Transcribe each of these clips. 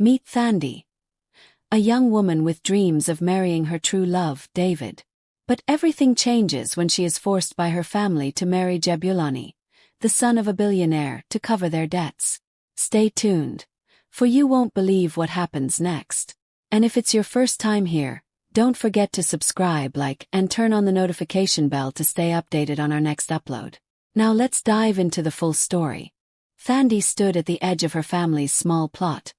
Meet Thandi, a young woman with dreams of marrying her true love, David. But everything changes when she is forced by her family to marry Jebulani, the son of a billionaire, to cover their debts. Stay tuned, for you won't believe what happens next. And if it's your first time here, don't forget to subscribe, like, and turn on the notification bell to stay updated on our next upload. Now let's dive into the full story. Thandi stood at the edge of her family's small plot,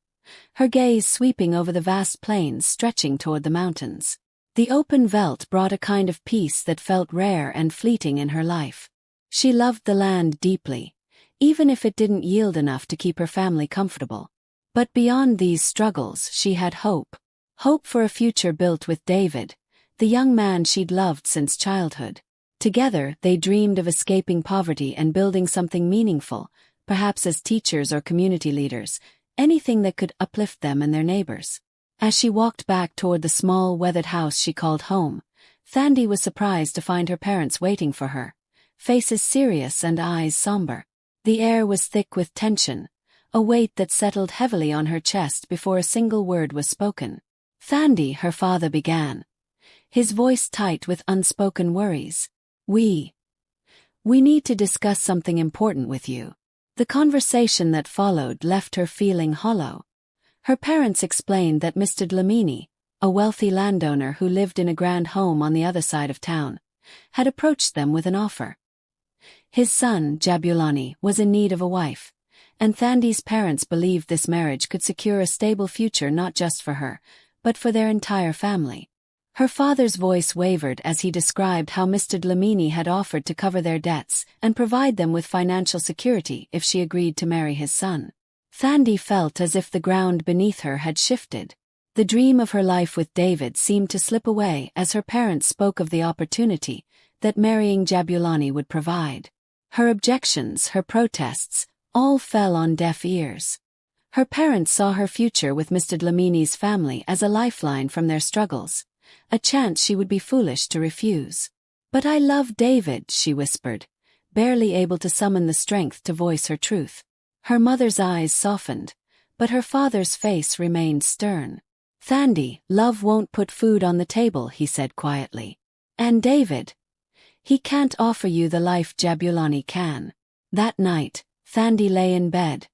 her gaze sweeping over the vast plains stretching toward the mountains. The open veldt brought a kind of peace that felt rare and fleeting in her life. She loved the land deeply, even if it didn't yield enough to keep her family comfortable. But beyond these struggles, she had hope. Hope for a future built with David, the young man she'd loved since childhood. Together, they dreamed of escaping poverty and building something meaningful, perhaps as teachers or community leaders, anything that could uplift them and their neighbors. As she walked back toward the small, weathered house she called home, Thandi was surprised to find her parents waiting for her, faces serious and eyes somber. The air was thick with tension, a weight that settled heavily on her chest before a single word was spoken. "Thandi," her father began, his voice tight with unspoken worries. We need to discuss something important with you." The conversation that followed left her feeling hollow. Her parents explained that Mr. Damini, a wealthy landowner who lived in a grand home on the other side of town, had approached them with an offer. His son, Jebulani, was in need of a wife, and Thandi's parents believed this marriage could secure a stable future not just for her, but for their entire family. Her father's voice wavered as he described how Mr. Damini had offered to cover their debts and provide them with financial security if she agreed to marry his son. Thandi felt as if the ground beneath her had shifted. The dream of her life with David seemed to slip away as her parents spoke of the opportunity that marrying Jebulani would provide. Her objections, her protests, all fell on deaf ears. Her parents saw her future with Mr. Damini's family as a lifeline from their struggles, a chance she would be foolish to refuse. "But I love David," she whispered, barely able to summon the strength to voice her truth. Her mother's eyes softened, but her father's face remained stern. "Thandi, love won't put food on the table," he said quietly. "And David, he can't offer you the life Jebulani can." That night, Thandi lay in bed,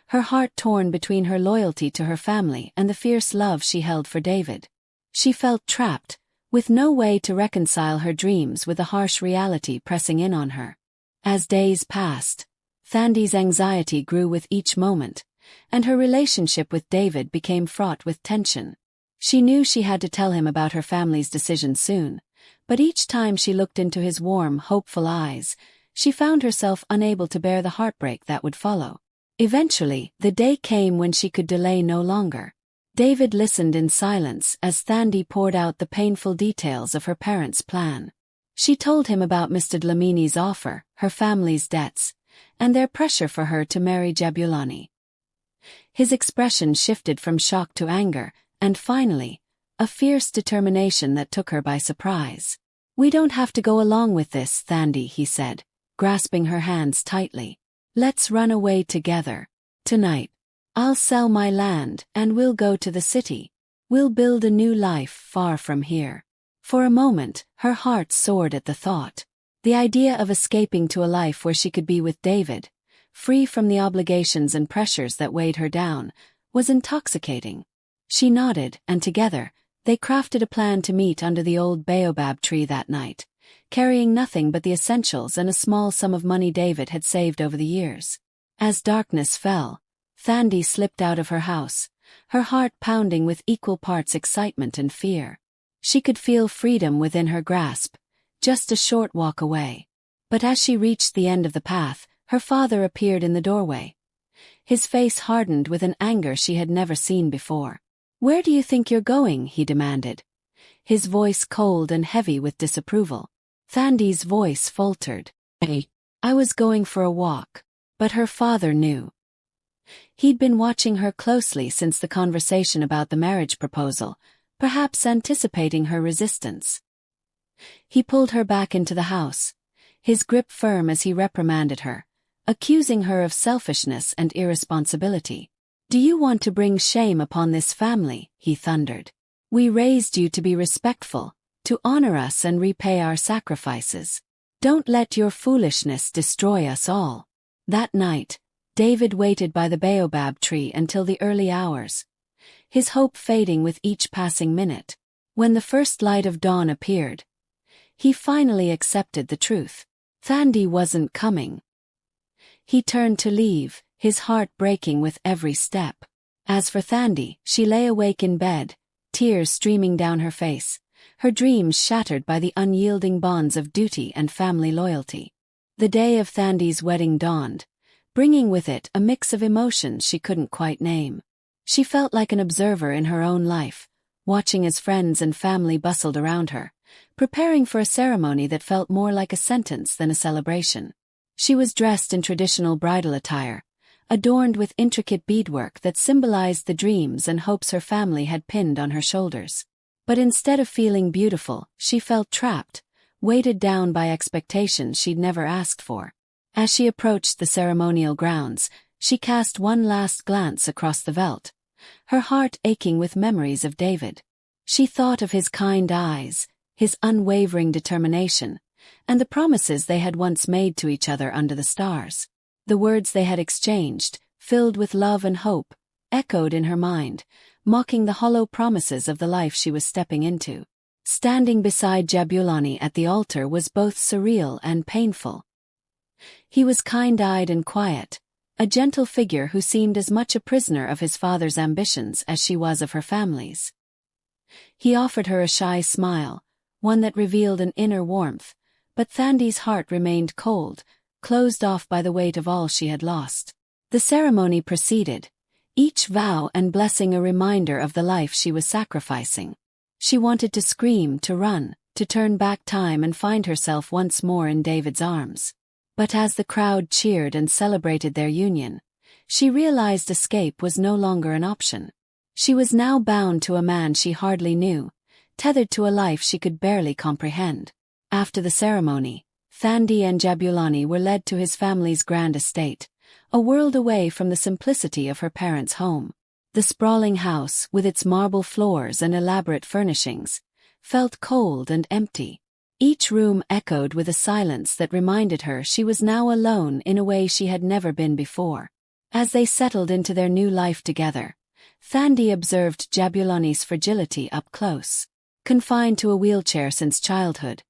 her heart torn between her loyalty to her family and the fierce love she held for David. She felt trapped, with no way to reconcile her dreams with the harsh reality pressing in on her. As days passed, Thandi's anxiety grew with each moment, and her relationship with David became fraught with tension. She knew she had to tell him about her family's decision soon, but each time she looked into his warm, hopeful eyes, she found herself unable to bear the heartbreak that would follow. Eventually, the day came when she could delay no longer. David listened in silence as Thandi poured out the painful details of her parents' plan. She told him about Mr. Damini's offer, her family's debts, and their pressure for her to marry Jebulani. His expression shifted from shock to anger, and finally, a fierce determination that took her by surprise. "We don't have to go along with this, Thandi," he said, grasping her hands tightly. "Let's run away together. Tonight. I'll sell my land, and we'll go to the city. We'll build a new life far from here." For a moment, her heart soared at the thought. The idea of escaping to a life where she could be with David, free from the obligations and pressures that weighed her down, was intoxicating. She nodded, and together, they crafted a plan to meet under the old baobab tree that night, carrying nothing but the essentials and a small sum of money David had saved over the years. As darkness fell, Thandi slipped out of her house, her heart pounding with equal parts excitement and fear. She could feel freedom within her grasp, just a short walk away. But as she reached the end of the path, her father appeared in the doorway. His face hardened with an anger she had never seen before. "Where do you think you're going?" he demanded, his voice cold and heavy with disapproval. Thandi's voice faltered. "I was going for a walk." But her father knew. He'd been watching her closely since the conversation about the marriage proposal, perhaps anticipating her resistance. He pulled her back into the house, his grip firm as he reprimanded her, accusing her of selfishness and irresponsibility. "Do you want to bring shame upon this family?" he thundered. "We raised you to be respectful, to honor us and repay our sacrifices. Don't let your foolishness destroy us all." That night, David waited by the baobab tree until the early hours, his hope fading with each passing minute. When the first light of dawn appeared, he finally accepted the truth. Thandi wasn't coming. He turned to leave, his heart breaking with every step. As for Thandi, she lay awake in bed, tears streaming down her face, her dreams shattered by the unyielding bonds of duty and family loyalty. The day of Thandi's wedding dawned, bringing with it a mix of emotions she couldn't quite name. She felt like an observer in her own life, watching as friends and family bustled around her, preparing for a ceremony that felt more like a sentence than a celebration. She was dressed in traditional bridal attire, adorned with intricate beadwork that symbolized the dreams and hopes her family had pinned on her shoulders. But instead of feeling beautiful, she felt trapped, weighted down by expectations she'd never asked for. As she approached the ceremonial grounds, she cast one last glance across the veldt, her heart aching with memories of David. She thought of his kind eyes, his unwavering determination, and the promises they had once made to each other under the stars. The words they had exchanged, filled with love and hope, echoed in her mind, mocking the hollow promises of the life she was stepping into. Standing beside Jabulani at the altar was both surreal and painful. He was kind-eyed and quiet, a gentle figure who seemed as much a prisoner of his father's ambitions as she was of her family's. He offered her a shy smile, one that revealed an inner warmth, but Thandi's heart remained cold, closed off by the weight of all she had lost. The ceremony proceeded, each vow and blessing a reminder of the life she was sacrificing. She wanted to scream, to run, to turn back time and find herself once more in David's arms. But as the crowd cheered and celebrated their union, she realized escape was no longer an option. She was now bound to a man she hardly knew, tethered to a life she could barely comprehend. After the ceremony, Thandi and Jabulani were led to his family's grand estate, a world away from the simplicity of her parents' home. The sprawling house, with its marble floors and elaborate furnishings, felt cold and empty. Each room echoed with a silence that reminded her she was now alone in a way she had never been before. As they settled into their new life together, Thandi observed Jabulani's fragility up close. Confined to a wheelchair since childhood,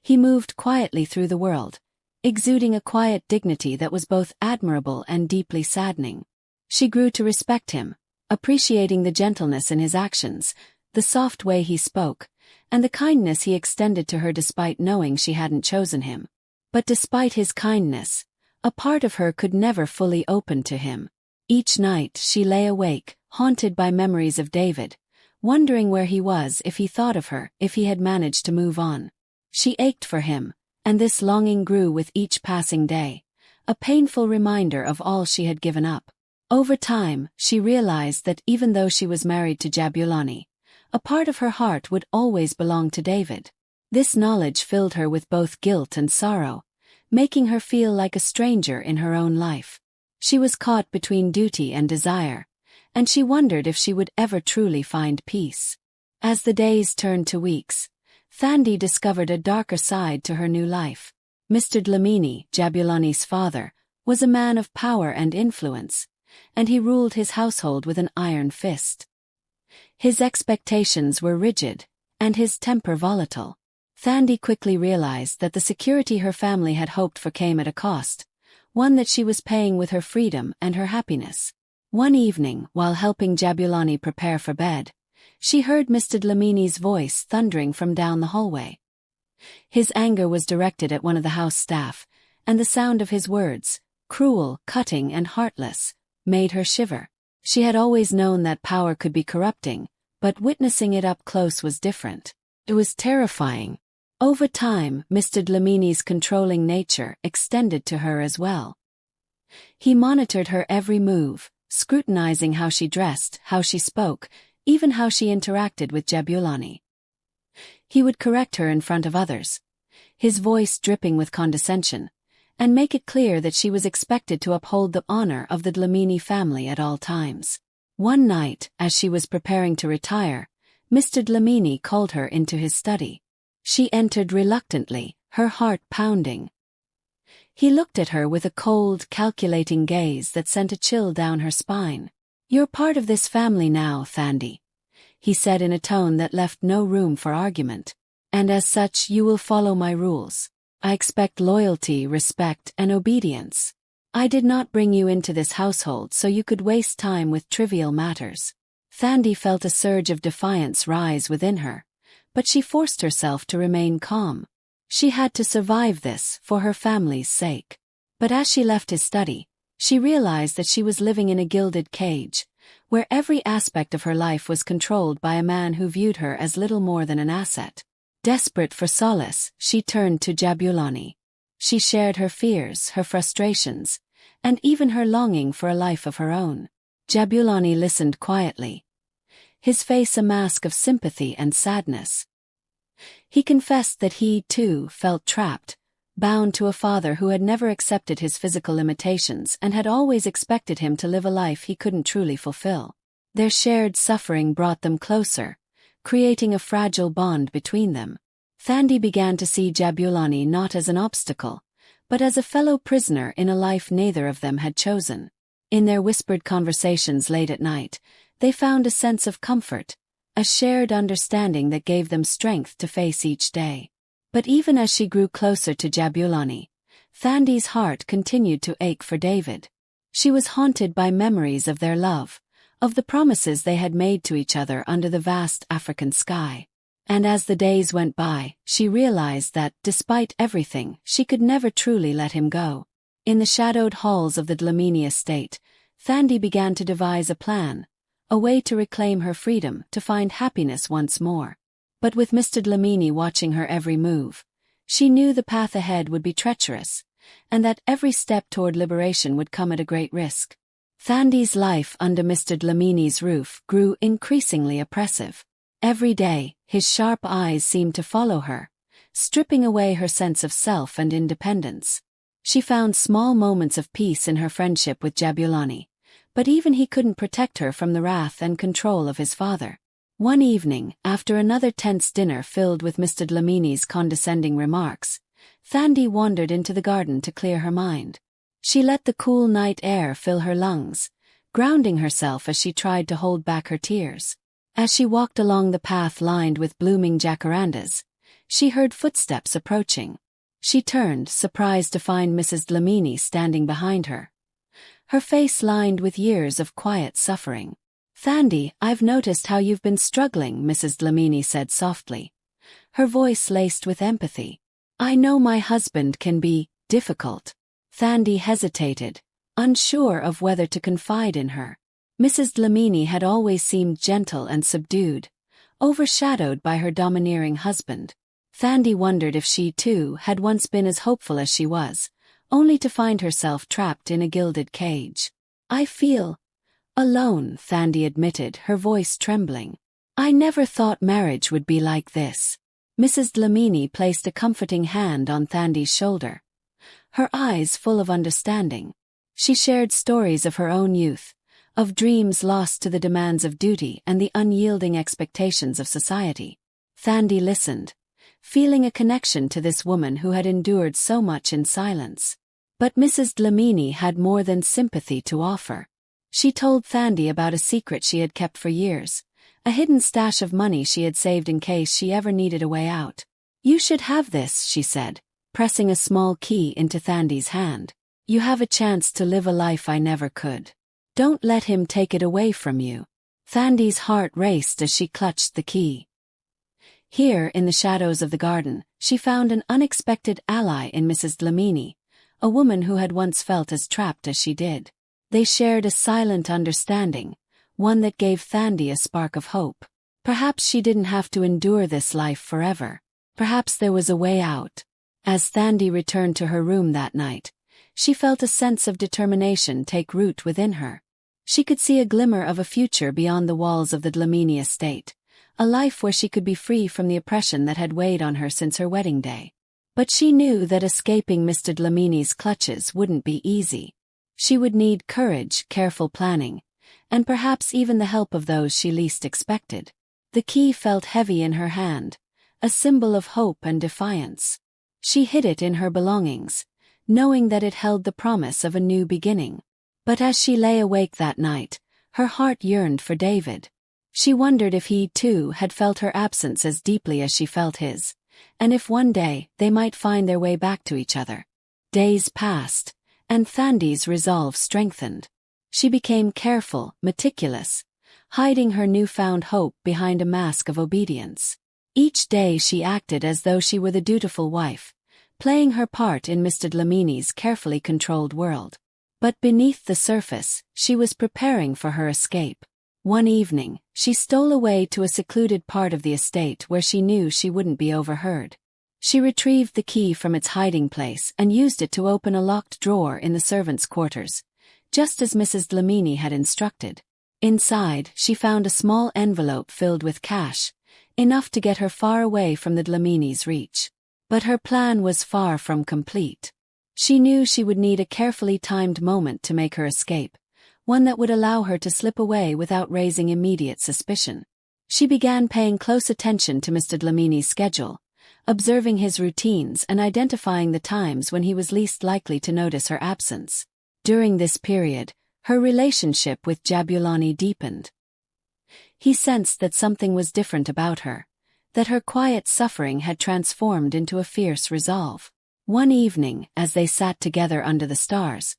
he moved quietly through the world, exuding a quiet dignity that was both admirable and deeply saddening. She grew to respect him, appreciating the gentleness in his actions, the soft way he spoke, and the kindness he extended to her despite knowing she hadn't chosen him. But despite his kindness, a part of her could never fully open to him. Each night she lay awake, haunted by memories of David, wondering where he was, if he thought of her, if he had managed to move on. She ached for him, and this longing grew with each passing day, a painful reminder of all she had given up. Over time, she realized that even though she was married to Jabulani, a part of her heart would always belong to David. This knowledge filled her with both guilt and sorrow, making her feel like a stranger in her own life. She was caught between duty and desire, and she wondered if she would ever truly find peace. As the days turned to weeks, Thandi discovered a darker side to her new life. Mr. Damini, Jabulani's father, was a man of power and influence, and he ruled his household with an iron fist. His expectations were rigid, and his temper volatile. Thandi quickly realized that the security her family had hoped for came at a cost, one that she was paying with her freedom and her happiness. One evening, while helping Jabulani prepare for bed, she heard Mr. Damini's voice thundering from down the hallway. His anger was directed at one of the house staff, and the sound of his words, cruel, cutting and heartless, made her shiver. She had always known that power could be corrupting, but witnessing it up close was different. It was terrifying. Over time, Mr. Damini's controlling nature extended to her as well. He monitored her every move, scrutinizing how she dressed, how she spoke, even how she interacted with Jabulani. He would correct her in front of others, his voice dripping with condescension, and make it clear that she was expected to uphold the honor of the Damini family at all times. One night, as she was preparing to retire, Mr. Damini called her into his study. She entered reluctantly, her heart pounding. He looked at her with a cold, calculating gaze that sent a chill down her spine. "You're part of this family now, Thandi," he said in a tone that left no room for argument. "And as such you will follow my rules. I expect loyalty, respect, and obedience. I did not bring you into this household so you could waste time with trivial matters." Thandi felt a surge of defiance rise within her, but she forced herself to remain calm. She had to survive this for her family's sake. But as she left his study, she realized that she was living in a gilded cage, where every aspect of her life was controlled by a man who viewed her as little more than an asset. Desperate for solace, she turned to Jabulani. She shared her fears, her frustrations, and even her longing for a life of her own. Jabulani listened quietly, his face a mask of sympathy and sadness. He confessed that he, too, felt trapped, bound to a father who had never accepted his physical limitations and had always expected him to live a life he couldn't truly fulfill. Their shared suffering brought them closer, creating a fragile bond between them. Thandi began to see Jabulani not as an obstacle, but as a fellow prisoner in a life neither of them had chosen. In their whispered conversations late at night, they found a sense of comfort, a shared understanding that gave them strength to face each day. But even as she grew closer to Jabulani, Thandi's heart continued to ache for David. She was haunted by memories of their love, of the promises they had made to each other under the vast African sky. And as the days went by, she realized that, despite everything, she could never truly let him go. In the shadowed halls of the Damini estate, Thandi began to devise a plan, a way to reclaim her freedom, to find happiness once more. But with Mr. Damini watching her every move, she knew the path ahead would be treacherous, and that every step toward liberation would come at a great risk. Thandi's life under Mr. Damini's roof grew increasingly oppressive. Every day, his sharp eyes seemed to follow her, stripping away her sense of self and independence. She found small moments of peace in her friendship with Jabulani, but even he couldn't protect her from the wrath and control of his father. One evening, after another tense dinner filled with Mr. Damini's condescending remarks, Thandi wandered into the garden to clear her mind. She let the cool night air fill her lungs, grounding herself as she tried to hold back her tears. As she walked along the path lined with blooming jacarandas, she heard footsteps approaching. She turned, surprised to find Mrs. Damini standing behind her, her face lined with years of quiet suffering. "Thandi, I've noticed how you've been struggling," Mrs. Damini said softly, her voice laced with empathy. "I know my husband can be difficult." Thandi hesitated, unsure of whether to confide in her. Mrs. Damini had always seemed gentle and subdued, overshadowed by her domineering husband. Thandi wondered if she, too, had once been as hopeful as she was, only to find herself trapped in a gilded cage. "I feel alone," Thandi admitted, her voice trembling. "I never thought marriage would be like this." Mrs. Damini placed a comforting hand on Thandi's shoulder, her eyes full of understanding. She shared stories of her own youth, of dreams lost to the demands of duty and the unyielding expectations of society. Thandi listened, feeling a connection to this woman who had endured so much in silence. But Mrs. Damini had more than sympathy to offer. She told Thandi about a secret she had kept for years, a hidden stash of money she had saved in case she ever needed a way out. "You should have this," she said, pressing a small key into Thandi's hand. "You have a chance to live a life I never could. Don't let him take it away from you." Thandi's heart raced as she clutched the key. Here, in the shadows of the garden, she found an unexpected ally in Mrs. Damini, a woman who had once felt as trapped as she did. They shared a silent understanding, one that gave Thandi a spark of hope. Perhaps she didn't have to endure this life forever. Perhaps there was a way out. As Thandi returned to her room that night, she felt a sense of determination take root within her. She could see a glimmer of a future beyond the walls of the Damini estate, a life where she could be free from the oppression that had weighed on her since her wedding day. But she knew that escaping Mr. Damini's clutches wouldn't be easy. She would need courage, careful planning, and perhaps even the help of those she least expected. The key felt heavy in her hand, a symbol of hope and defiance. She hid it in her belongings, knowing that it held the promise of a new beginning. But as she lay awake that night, her heart yearned for David. She wondered if he, too, had felt her absence as deeply as she felt his, and if one day they might find their way back to each other. Days passed, and Thandi's resolve strengthened. She became careful, meticulous, hiding her newfound hope behind a mask of obedience. Each day she acted as though she were the dutiful wife, playing her part in Mr. Damini's carefully controlled world. But beneath the surface, she was preparing for her escape. One evening, she stole away to a secluded part of the estate where she knew she wouldn't be overheard. She retrieved the key from its hiding place and used it to open a locked drawer in the servants' quarters, just as Mrs. Damini had instructed. Inside, she found a small envelope filled with cash, enough to get her far away from the Damini's reach. But her plan was far from complete. She knew she would need a carefully timed moment to make her escape, one that would allow her to slip away without raising immediate suspicion. She began paying close attention to Mr. Damini's schedule, observing his routines and identifying the times when he was least likely to notice her absence. During this period, her relationship with Jabulani deepened. He sensed that something was different about her, that her quiet suffering had transformed into a fierce resolve. One evening, as they sat together under the stars,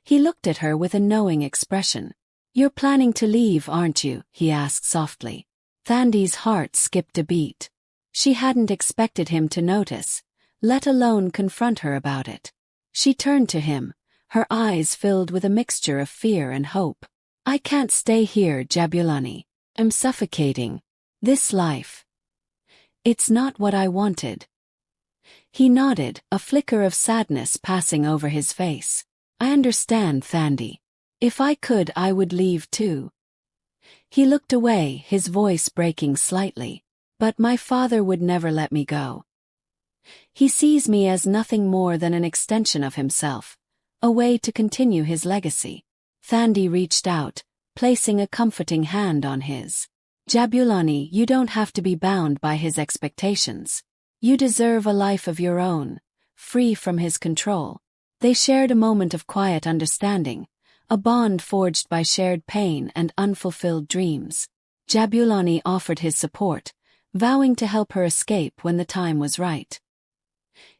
he looked at her with a knowing expression. "You're planning to leave, aren't you?" he asked softly. Thandi's heart skipped a beat. She hadn't expected him to notice, let alone confront her about it. She turned to him, her eyes filled with a mixture of fear and hope. "I can't stay here, Jabulani. I'm suffocating. This life. It's not what I wanted." He nodded, a flicker of sadness passing over his face. "I understand, Thandi. If I could, I would leave too." He looked away, his voice breaking slightly. "But my father would never let me go. He sees me as nothing more than an extension of himself, a way to continue his legacy." Thandi reached out, placing a comforting hand on his. "Jabulani, you don't have to be bound by his expectations. You deserve a life of your own, free from his control." They shared a moment of quiet understanding, a bond forged by shared pain and unfulfilled dreams. Jabulani offered his support, vowing to help her escape when the time was right.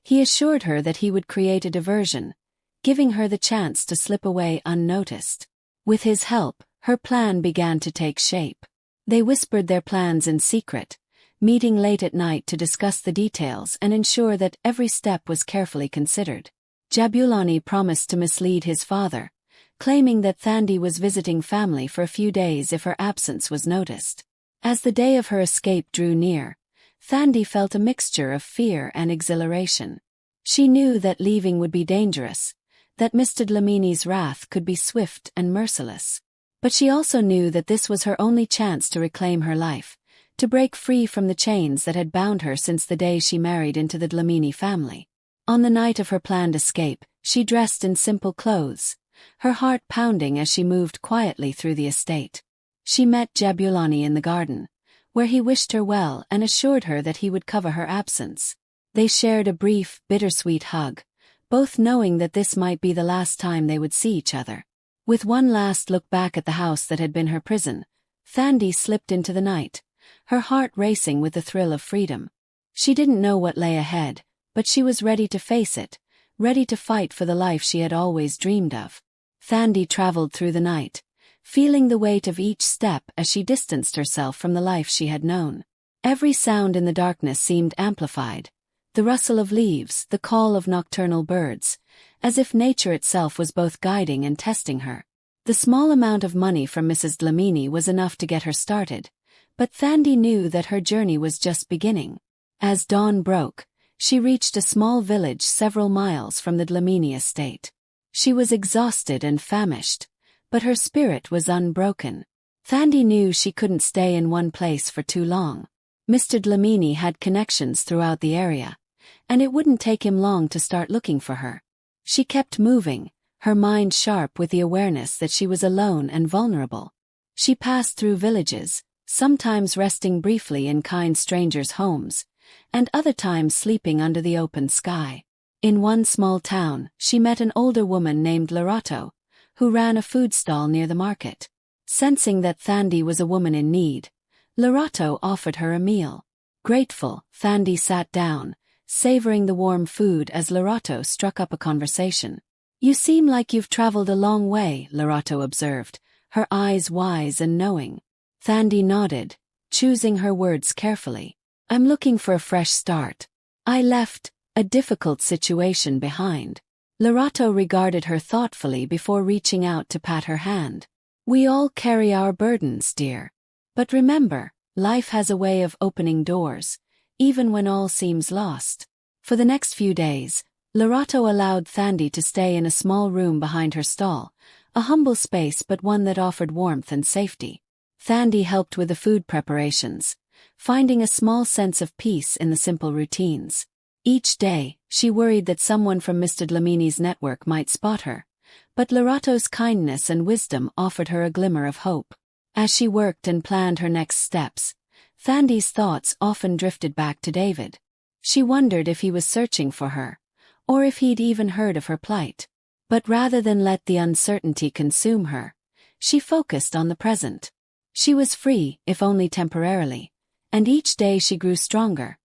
He assured her that he would create a diversion, giving her the chance to slip away unnoticed. With his help, her plan began to take shape. They whispered their plans in secret, meeting late at night to discuss the details and ensure that every step was carefully considered. Jabulani promised to mislead his father, claiming that Thandi was visiting family for a few days if her absence was noticed. As the day of her escape drew near, Thandi felt a mixture of fear and exhilaration. She knew that leaving would be dangerous, that Mr. Damini's wrath could be swift and merciless. But she also knew that this was her only chance to reclaim her life, to break free from the chains that had bound her since the day she married into the Damini family. On the night of her planned escape, she dressed in simple clothes, her heart pounding as she moved quietly through the estate. She met Jabulani in the garden, where he wished her well and assured her that he would cover her absence. They shared a brief, bittersweet hug, both knowing that this might be the last time they would see each other. With one last look back at the house that had been her prison, Thandi slipped into the night, her heart racing with the thrill of freedom. She didn't know what lay ahead, but she was ready to face it, ready to fight for the life she had always dreamed of. Thandi traveled through the night, feeling the weight of each step as she distanced herself from the life she had known. Every sound in the darkness seemed amplified, the rustle of leaves, the call of nocturnal birds, as if nature itself was both guiding and testing her. The small amount of money from Mrs. Damini was enough to get her started, but Thandi knew that her journey was just beginning. As dawn broke, she reached a small village several miles from the Damini estate. She was exhausted and famished, but her spirit was unbroken. Thandi knew she couldn't stay in one place for too long. Mr. Damini had connections throughout the area, and it wouldn't take him long to start looking for her. She kept moving, her mind sharp with the awareness that she was alone and vulnerable. She passed through villages, sometimes resting briefly in kind strangers' homes, and other times sleeping under the open sky. In one small town, she met an older woman named Lerato, who ran a food stall near the market. Sensing that Thandi was a woman in need, Lerato offered her a meal. Grateful, Thandi sat down, savoring the warm food as Lerato struck up a conversation. "You seem like you've traveled a long way," Lerato observed, her eyes wise and knowing. Thandi nodded, choosing her words carefully. "I'm looking for a fresh start. I left a difficult situation behind." Lerato regarded her thoughtfully before reaching out to pat her hand. "We all carry our burdens, dear. But remember, life has a way of opening doors, even when all seems lost." For the next few days, Lerato allowed Thandi to stay in a small room behind her stall, a humble space but one that offered warmth and safety. Thandi helped with the food preparations, finding a small sense of peace in the simple routines. Each day, she worried that someone from Mr. Damini's network might spot her, but Lerato's kindness and wisdom offered her a glimmer of hope. As she worked and planned her next steps, Thandi's thoughts often drifted back to David. She wondered if he was searching for her, or if he'd even heard of her plight. But rather than let the uncertainty consume her, she focused on the present. She was free, if only temporarily, and each day she grew stronger,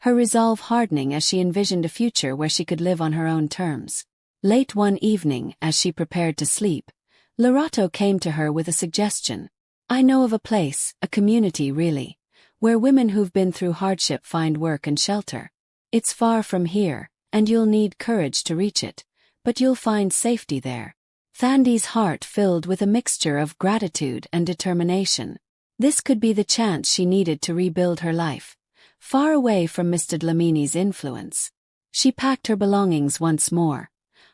her resolve hardening as she envisioned a future where she could live on her own terms. Late one evening, as she prepared to sleep, Lerato came to her with a suggestion. "I know of a place, a community really, where women who've been through hardship find work and shelter. It's far from here, and you'll need courage to reach it, but you'll find safety there." Thandi's heart filled with a mixture of gratitude and determination. This could be the chance she needed to rebuild her life, far away from Mr. Damini's influence. She packed her belongings once more,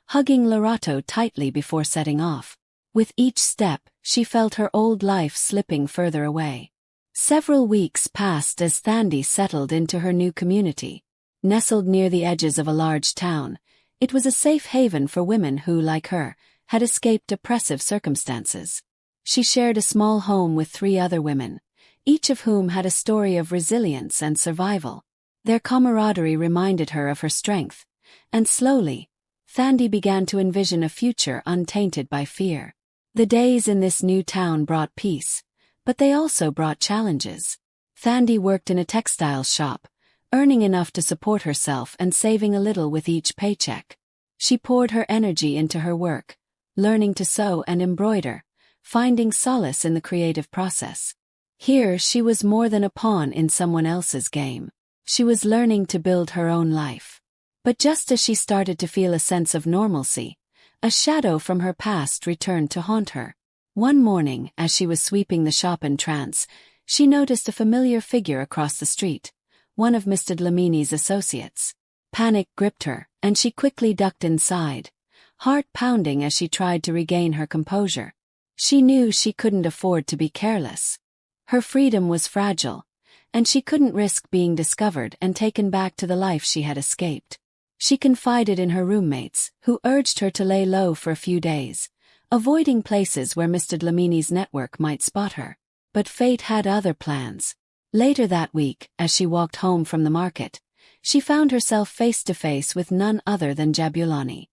hugging Lerato tightly before setting off. With each step, she felt her old life slipping further away. Several weeks passed as Thandi settled into her new community. Nestled near the edges of a large town, it was a safe haven for women who, like her, had escaped oppressive circumstances. She shared a small home with 3 other women, each of whom had a story of resilience and survival. Their camaraderie reminded her of her strength, and slowly, Thandi began to envision a future untainted by fear. The days in this new town brought peace, but they also brought challenges. Thandi worked in a textile shop, earning enough to support herself and saving a little with each paycheck. She poured her energy into her work, learning to sew and embroider, finding solace in the creative process. Here she was more than a pawn in someone else's game. She was learning to build her own life. But just as she started to feel a sense of normalcy, a shadow from her past returned to haunt her. One morning, as she was sweeping the shop in trance, she noticed a familiar figure across the street, one of Mr. Damini's associates. Panic gripped her, and she quickly ducked inside, heart pounding as she tried to regain her composure. She knew she couldn't afford to be careless. Her freedom was fragile, and she couldn't risk being discovered and taken back to the life she had escaped. She confided in her roommates, who urged her to lay low for a few days, avoiding places where Mr. Damini's network might spot her. But fate had other plans. Later that week, as she walked home from the market, she found herself face to face with none other than Jabulani.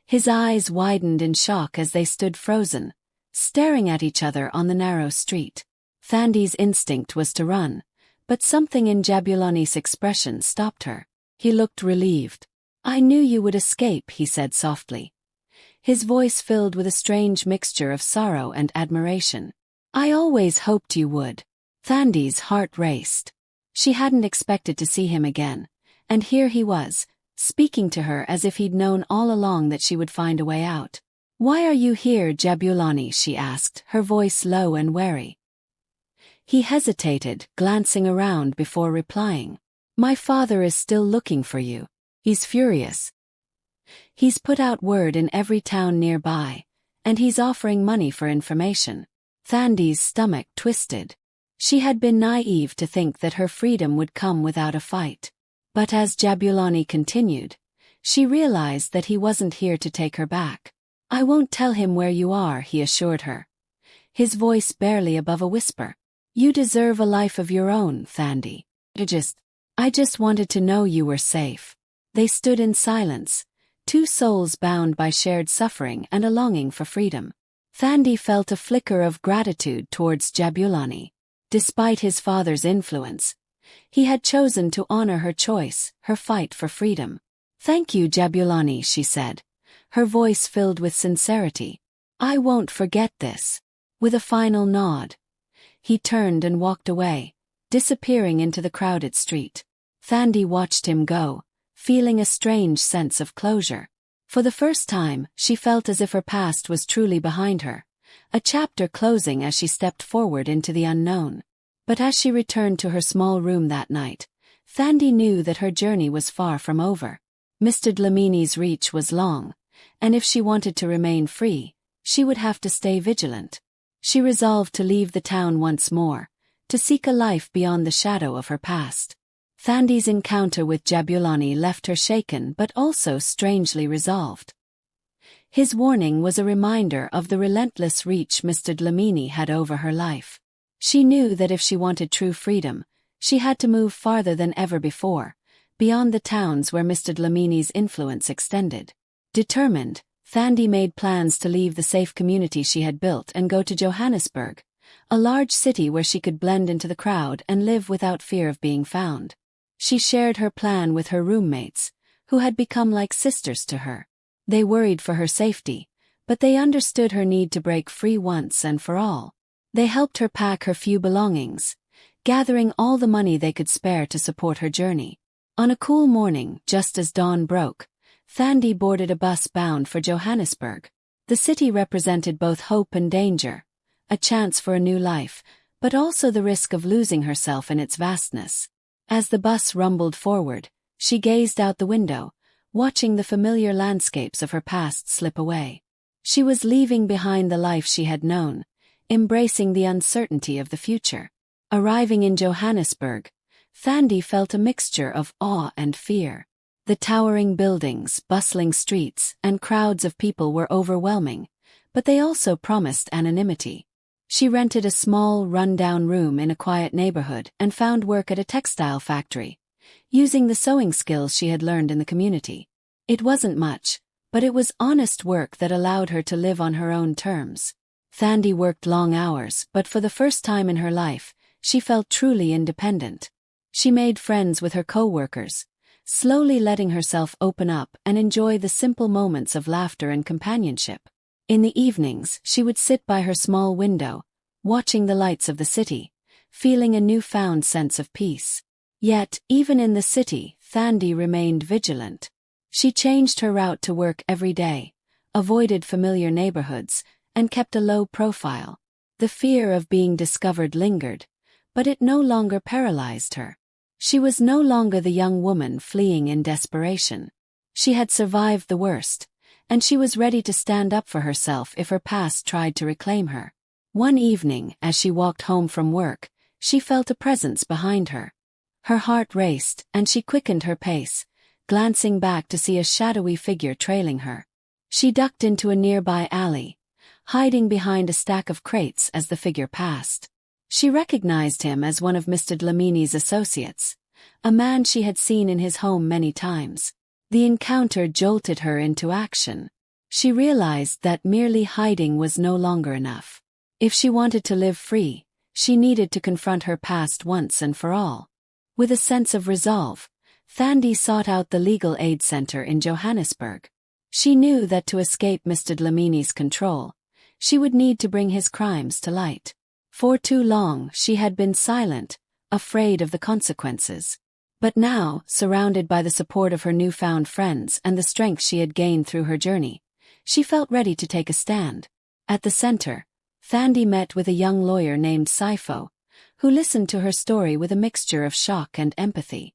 His eyes widened in shock as they stood frozen, staring at each other on the narrow street. Thandi's instinct was to run, but something in Jabulani's expression stopped her. He looked relieved. "I knew you would escape," he said softly, his voice filled with a strange mixture of sorrow and admiration. "I always hoped you would." Thandi's heart raced. She hadn't expected to see him again, and here he was, speaking to her as if he'd known all along that she would find a way out. "Why are you here, Jabulani?" she asked, her voice low and wary. He hesitated, glancing around before replying. "My father is still looking for you. He's furious. He's put out word in every town nearby, and he's offering money for information." Thandi's stomach twisted. She had been naive to think that her freedom would come without a fight. But as Jabulani continued, she realized that he wasn't here to take her back. "I won't tell him where you are," he assured her, his voice barely above a whisper. "You deserve a life of your own, Thandi. I just wanted to know you were safe." They stood in silence, two souls bound by shared suffering and a longing for freedom. Thandi felt a flicker of gratitude towards Jabulani. Despite his father's influence, he had chosen to honor her choice, her fight for freedom. "Thank you, Jabulani," she said, her voice filled with sincerity. "I won't forget this." With a final nod, he turned and walked away, disappearing into the crowded street. Thandi watched him go, feeling a strange sense of closure. For the first time, she felt as if her past was truly behind her, a chapter closing as she stepped forward into the unknown. But as she returned to her small room that night, Thandi knew that her journey was far from over. Mr. Damini's reach was long, and if she wanted to remain free, she would have to stay vigilant. She resolved to leave the town once more, to seek a life beyond the shadow of her past. Thandi's encounter with Jabulani left her shaken but also strangely resolved. His warning was a reminder of the relentless reach Mr. Damini had over her life. She knew that if she wanted true freedom, she had to move farther than ever before, beyond the towns where Mr. Damini's influence extended. Determined, Thandi made plans to leave the safe community she had built and go to Johannesburg, a large city where she could blend into the crowd and live without fear of being found. She shared her plan with her roommates, who had become like sisters to her. They worried for her safety, but they understood her need to break free once and for all. They helped her pack her few belongings, gathering all the money they could spare to support her journey. On a cool morning, just as dawn broke, Thandi boarded a bus bound for Johannesburg. The city represented both hope and danger, a chance for a new life, but also the risk of losing herself in its vastness. As the bus rumbled forward, she gazed out the window, watching the familiar landscapes of her past slip away. She was leaving behind the life she had known, embracing the uncertainty of the future. Arriving in Johannesburg, Thandi felt a mixture of awe and fear. The towering buildings, bustling streets, and crowds of people were overwhelming, but they also promised anonymity. She rented a small, run-down room in a quiet neighborhood and found work at a textile factory, using the sewing skills she had learned in the community. It wasn't much, but it was honest work that allowed her to live on her own terms. Thandi worked long hours, but for the first time in her life, she felt truly independent. She made friends with her co-workers, slowly letting herself open up and enjoy the simple moments of laughter and companionship. In the evenings, she would sit by her small window, watching the lights of the city, feeling a newfound sense of peace. Yet, even in the city, Thandi remained vigilant. She changed her route to work every day, avoided familiar neighborhoods, and kept a low profile. The fear of being discovered lingered, but it no longer paralyzed her. She was no longer the young woman fleeing in desperation. She had survived the worst, and she was ready to stand up for herself if her past tried to reclaim her. One evening, as she walked home from work, she felt a presence behind her. Her heart raced, and she quickened her pace, glancing back to see a shadowy figure trailing her. She ducked into a nearby alley, hiding behind a stack of crates as the figure passed. She recognized him as one of Mr. Damini's associates, a man she had seen in his home many times. The encounter jolted her into action. She realized that merely hiding was no longer enough. If she wanted to live free, she needed to confront her past once and for all. With a sense of resolve, Thandi sought out the Legal Aid Center in Johannesburg. She knew that to escape Mr. Damini's control, she would need to bring his crimes to light. For too long, she had been silent, afraid of the consequences. But now, surrounded by the support of her newfound friends and the strength she had gained through her journey, she felt ready to take a stand. At the center, Thandi met with a young lawyer named Saifo, who listened to her story with a mixture of shock and empathy.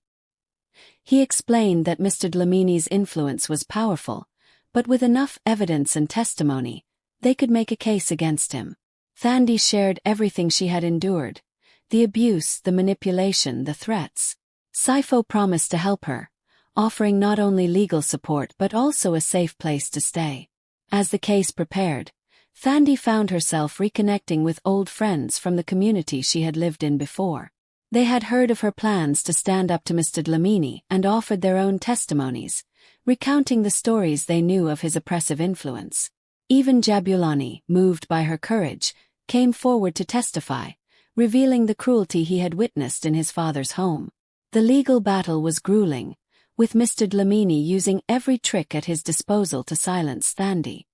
He explained that Mr. Damini's influence was powerful, but with enough evidence and testimony, they could make a case against him. Thandi shared everything she had endured: the abuse, the manipulation, the threats. Saipho promised to help her, offering not only legal support but also a safe place to stay. As the case prepared, Thandi found herself reconnecting with old friends from the community she had lived in before. They had heard of her plans to stand up to Mr. Damini and offered their own testimonies, recounting the stories they knew of his oppressive influence. Even Jabulani, moved by her courage, came forward to testify, revealing the cruelty he had witnessed in his father's home. The legal battle was grueling, with Mr. Damini using every trick at his disposal to silence Thandi.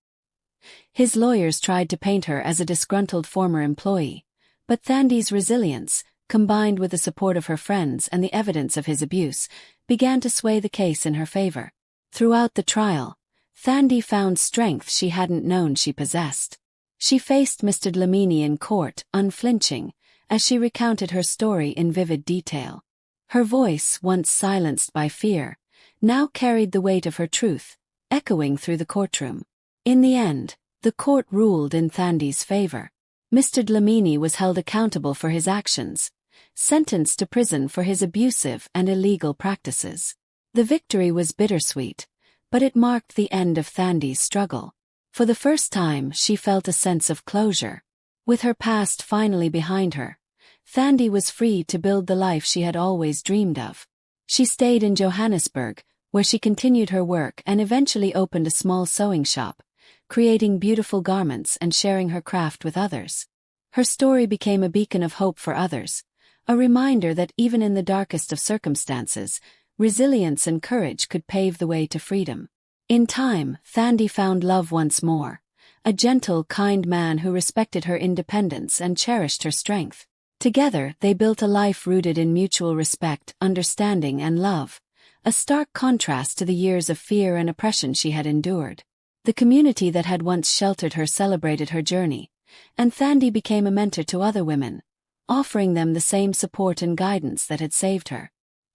His lawyers tried to paint her as a disgruntled former employee, but Thandi's resilience, combined with the support of her friends and the evidence of his abuse, began to sway the case in her favor. Throughout the trial, Thandi found strength she hadn't known she possessed. She faced Mr. Damini in court, unflinching, as she recounted her story in vivid detail. Her voice, once silenced by fear, now carried the weight of her truth, echoing through the courtroom. In the end, the court ruled in Thandi's favor. Mr. Damini was held accountable for his actions, sentenced to prison for his abusive and illegal practices. The victory was bittersweet, but it marked the end of Thandi's struggle. For the first time, she felt a sense of closure. With her past finally behind her, Thandi was free to build the life she had always dreamed of. She stayed in Johannesburg, where she continued her work and eventually opened a small sewing shop, creating beautiful garments and sharing her craft with others. Her story became a beacon of hope for others, a reminder that even in the darkest of circumstances, resilience and courage could pave the way to freedom. In time, Thandi found love once more, a gentle, kind man who respected her independence and cherished her strength. Together, they built a life rooted in mutual respect, understanding, and love, a stark contrast to the years of fear and oppression she had endured. The community that had once sheltered her celebrated her journey, and Thandi became a mentor to other women, offering them the same support and guidance that had saved her.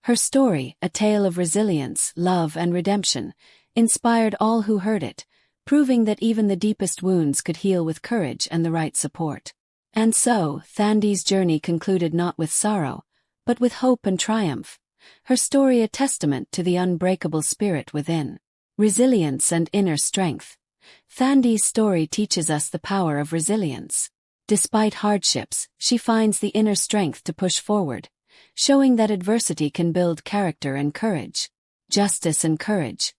Her story, a tale of resilience, love, and redemption, inspired all who heard it, proving that even the deepest wounds could heal with courage and the right support. And so, Thandi's journey concluded not with sorrow, but with hope and triumph, her story a testament to the unbreakable spirit within. Resilience and inner strength. Thandi's story teaches us the power of resilience. Despite hardships, she finds the inner strength to push forward, showing that adversity can build character and courage. Justice and courage.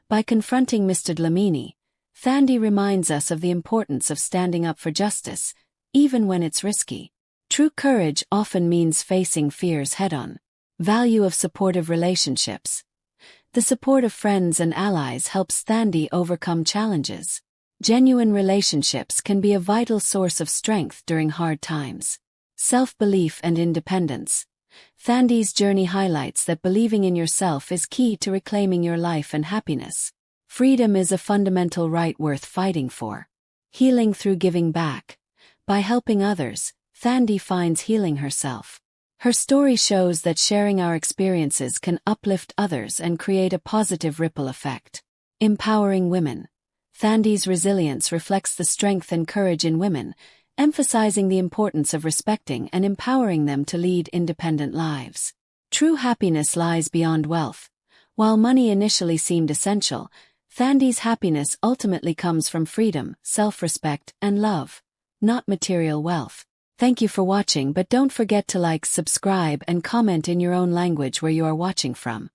By confronting Mr. Damini, Thandi reminds us of the importance of standing up for justice, even when it's risky. True courage often means facing fears head-on. Value of supportive relationships. The support of friends and allies helps Thandi overcome challenges. Genuine relationships can be a vital source of strength during hard times. Self-belief and independence. Thandi's journey highlights that believing in yourself is key to reclaiming your life and happiness. Freedom is a fundamental right worth fighting for. Healing through giving back. By helping others, Thandi finds healing herself. Her story shows that sharing our experiences can uplift others and create a positive ripple effect. Empowering women. Thandi's resilience reflects the strength and courage in women, emphasizing the importance of respecting and empowering them to lead independent lives. True happiness lies beyond wealth. While money initially seemed essential, Thandi's happiness ultimately comes from freedom, self-respect, and love, not material wealth. Thank you for watching, but don't forget to like, subscribe, and comment in your own language where you are watching from.